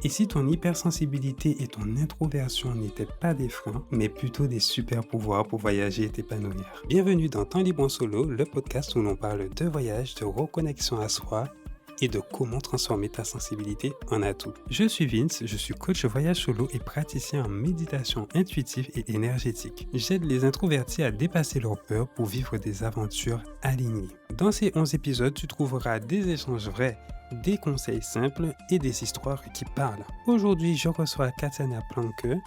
Et si ton hypersensibilité et ton introversion n'étaient pas des freins, mais plutôt des super pouvoirs pour voyager et t'épanouir? Bienvenue dans Temps libre en solo, le podcast où l'on parle de voyage, de reconnexion à soi et de comment transformer ta sensibilité en atout. Je suis Vince, je suis coach voyage solo et praticien en méditation intuitive et énergétique. J'aide les introvertis à dépasser leurs peurs pour vivre des aventures alignées. Dans ces 11 épisodes, tu trouveras des échanges vrais, des conseils simples et des histoires qui parlent. Aujourd'hui, je reçois Katsiana Planke,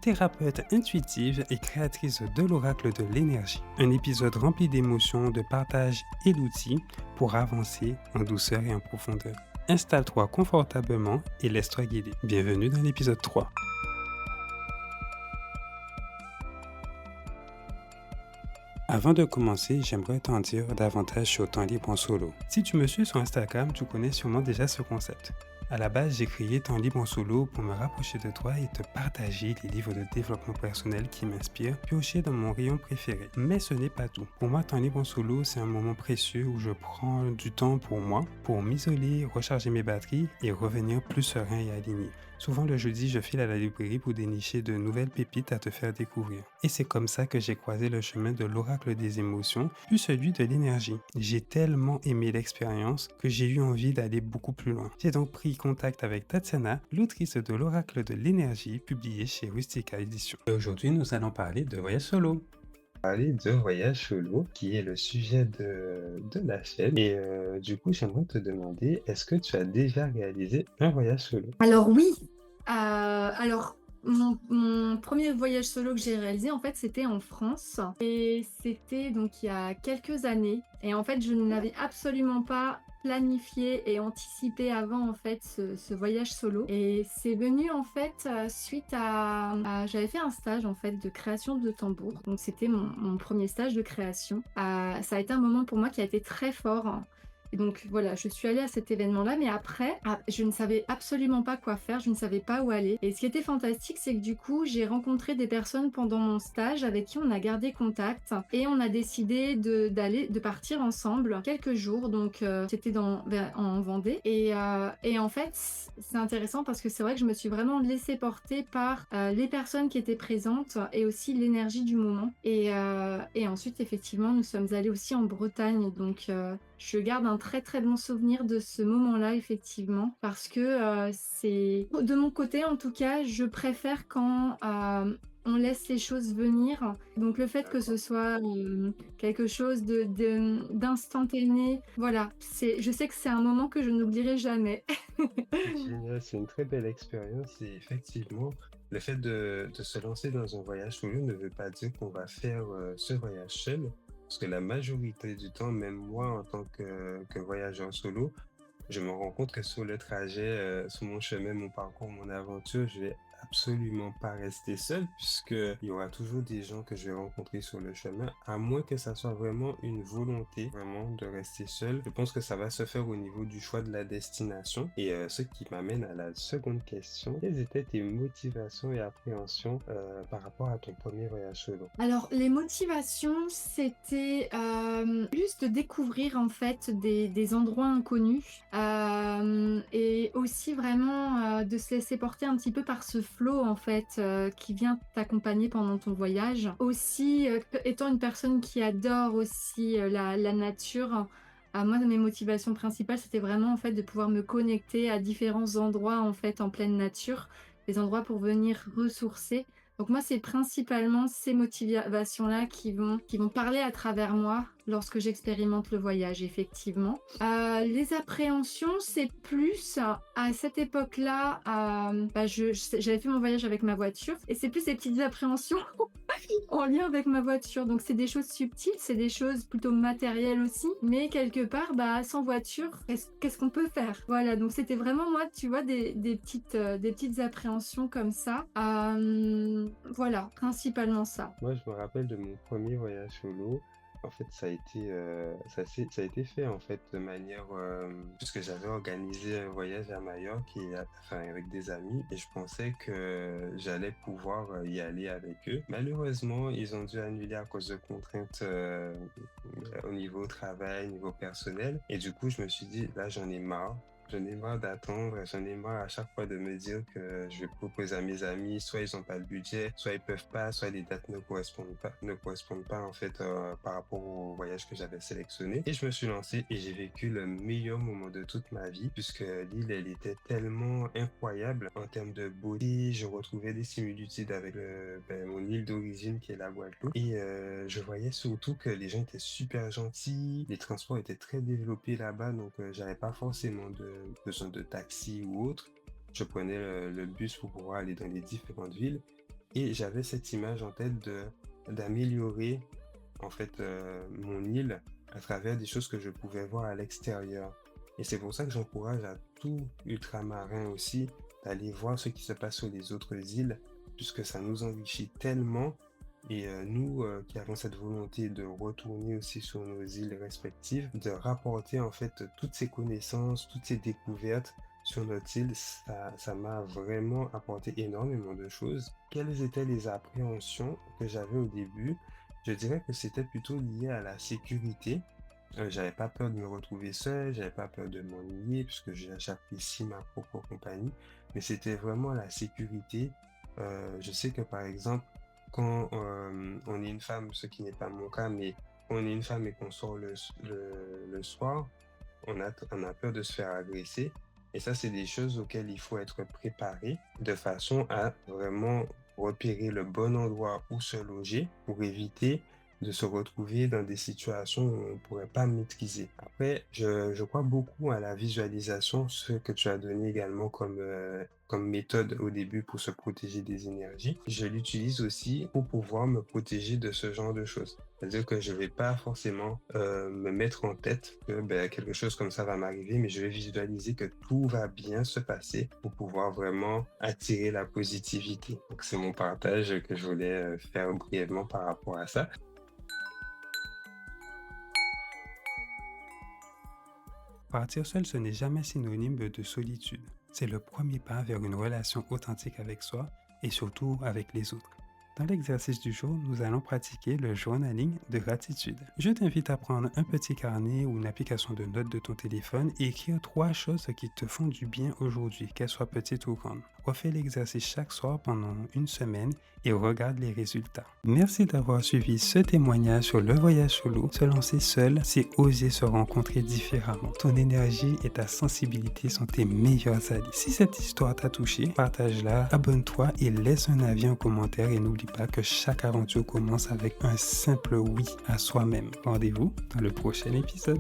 thérapeute intuitive et créatrice de l'oracle de l'énergie. Un épisode rempli d'émotions, de partage et d'outils pour avancer en douceur et en profondeur. Installe-toi confortablement et laisse-toi guider. Bienvenue dans l'épisode 3. Avant de commencer, j'aimerais t'en dire davantage sur Temps libre en solo. Si tu me suis sur Instagram, tu connais sûrement déjà ce concept. À la base, j'ai créé Temps libre en solo pour me rapprocher de toi et te partager les livres de développement personnel qui m'inspirent, piocher dans mon rayon préféré. Mais ce n'est pas tout. Pour moi, Temps libre en solo, c'est un moment précieux où je prends du temps pour moi, pour m'isoler, recharger mes batteries et revenir plus serein et aligné. Souvent le jeudi, je file à la librairie pour dénicher de nouvelles pépites à te faire découvrir. Et c'est comme ça que j'ai croisé le chemin de l'oracle des émotions, puis celui de l'énergie. J'ai tellement aimé l'expérience que j'ai eu envie d'aller beaucoup plus loin. J'ai donc pris contact avec Tatiana, l'autrice de l'oracle de l'énergie, publié chez Rustica Éditions. Aujourd'hui, nous allons parler de voyage solo. Parler de voyage solo, qui est le sujet de la chaîne. Et du coup, j'aimerais te demander, est-ce que tu as déjà réalisé un voyage solo? Alors oui, mon premier voyage solo que j'ai réalisé, en fait, c'était en France et c'était donc il y a quelques années et en fait, je n'avais absolument pas planifié et anticipé avant, en fait, ce voyage solo et c'est venu, en fait, suite j'avais fait un stage, en fait, de création de tambour, donc c'était mon 1er stage de création. Ça a été un moment pour moi qui a été très fort. Et donc voilà, je suis allée à cet événement-là, mais après, je ne savais absolument pas quoi faire, je ne savais pas où aller. Et ce qui était fantastique, c'est que du coup, j'ai rencontré des personnes pendant mon stage avec qui on a gardé contact et on a décidé de partir ensemble quelques jours. Donc c'était en Vendée. Et en fait, c'est intéressant parce que c'est vrai que je me suis vraiment laissée porter par les personnes qui étaient présentes et aussi l'énergie du moment. Et ensuite, effectivement, nous sommes allés aussi en Bretagne. Donc je garde un très très bon souvenir de ce moment-là, effectivement, parce que c'est... De mon côté, en tout cas, je préfère quand on laisse les choses venir. Donc le fait que ce soit quelque chose d'instantané, voilà, je sais que c'est un moment que je n'oublierai jamais. C'est génial, c'est une très belle expérience et effectivement, le fait de se lancer dans un voyage solo ne veut pas dire qu'on va faire ce voyage seul, parce que la majorité du temps, même moi en tant que voyageur solo, je me rends compte que sur le trajet, sur mon chemin, mon parcours, mon aventure, je vais absolument pas rester seul puisque il y aura toujours des gens que je vais rencontrer sur le chemin, à moins que ça soit vraiment une volonté vraiment de rester seul. Je pense que ça va se faire au niveau du choix de la destination et ce qui m'amène à la seconde question. Quelles étaient tes motivations et appréhensions par rapport à ton premier voyage solo? Alors, les motivations, c'était juste de découvrir en fait des endroits inconnus et aussi vraiment de se laisser porter un petit peu par ce flow en fait qui vient t'accompagner pendant ton voyage. Aussi, étant une personne qui adore aussi la nature, moi, mes motivations principales, c'était vraiment en fait de pouvoir me connecter à différents endroits en fait en pleine nature, des endroits pour venir ressourcer. Donc moi, c'est principalement ces motivations-là qui vont parler à travers moi lorsque j'expérimente le voyage, effectivement. Les appréhensions, c'est plus à cette époque-là, j'avais fait mon voyage avec ma voiture et c'est plus des petites appréhensions en lien avec ma voiture. Donc c'est des choses subtiles, c'est des choses plutôt matérielles aussi, mais quelque part, sans voiture, qu'est-ce qu'on peut faire? Voilà, donc c'était vraiment moi, tu vois, des petites appréhensions comme ça. Voilà, principalement ça. Moi, je me rappelle de mon premier voyage solo. En fait, ça a été fait en fait de manière puisque j'avais organisé un voyage à Majorque enfin avec des amis et je pensais que j'allais pouvoir y aller avec eux. Malheureusement, ils ont dû annuler à cause de contraintes au niveau travail, niveau personnel et du coup, je me suis dit là, j'en ai marre. J'en ai marre d'attendre, j'en ai marre à chaque fois de me dire que je vais proposer à mes amis, soit ils n'ont pas le budget, soit ils peuvent pas, soit les dates ne correspondent pas en fait par rapport au voyage que j'avais sélectionné. Et je me suis lancé et j'ai vécu le meilleur moment de toute ma vie puisque l'île, elle était tellement incroyable en termes de beauté. Je retrouvais des similitudes avec mon île d'origine qui est la Guadeloupe et je voyais surtout que les gens étaient super gentils, les transports étaient très développés là-bas, donc j'avais pas forcément besoin de taxi ou autre. Je prenais le bus pour pouvoir aller dans les différentes villes et j'avais cette image en tête d'améliorer en fait mon île à travers des choses que je pouvais voir à l'extérieur. Et c'est pour ça que j'encourage à tout ultramarin aussi d'aller voir ce qui se passe sur les autres îles, puisque ça nous enrichit tellement. Et nous qui avons cette volonté de retourner aussi sur nos îles respectives, de rapporter en fait toutes ces connaissances, toutes ces découvertes sur notre île, ça m'a vraiment apporté énormément de choses. Quelles étaient les appréhensions que j'avais au début? Je dirais que c'était plutôt lié à la sécurité. J'avais pas peur de me retrouver seul, j'avais pas peur de m'ennuyer puisque j'apprécie ma propre compagnie, mais c'était vraiment la sécurité. Je sais que par exemple, quand on est une femme, ce qui n'est pas mon cas, mais quand on est une femme et qu'on sort le soir, on a peur de se faire agresser. Et ça, c'est des choses auxquelles il faut être préparé de façon à vraiment repérer le bon endroit où se loger pour éviter de se retrouver dans des situations où on ne pourrait pas maîtriser. Après, je crois beaucoup à la visualisation, ce que tu as donné également comme méthode au début pour se protéger des énergies. Je l'utilise aussi pour pouvoir me protéger de ce genre de choses. C'est-à-dire que je ne vais pas forcément me mettre en tête que quelque chose comme ça va m'arriver, mais je vais visualiser que tout va bien se passer pour pouvoir vraiment attirer la positivité. Donc c'est mon partage que je voulais faire brièvement par rapport à ça. Partir seul, ce n'est jamais synonyme de solitude. C'est le premier pas vers une relation authentique avec soi et surtout avec les autres. Dans l'exercice du jour, nous allons pratiquer le journaling de gratitude. Je t'invite à prendre un petit carnet ou une application de notes de ton téléphone et écrire 3 choses qui te font du bien aujourd'hui, qu'elles soient petites ou grandes. Refais l'exercice chaque soir pendant une semaine et regarde les résultats. Merci d'avoir suivi ce témoignage sur le voyage solo. Se lancer seul, c'est oser se rencontrer différemment. Ton énergie et ta sensibilité sont tes meilleurs alliés. Si cette histoire t'a touché, partage-la, abonne-toi et laisse un avis en commentaire et n'oublie pas que chaque aventure commence avec un simple oui à soi-même. Rendez-vous dans le prochain épisode.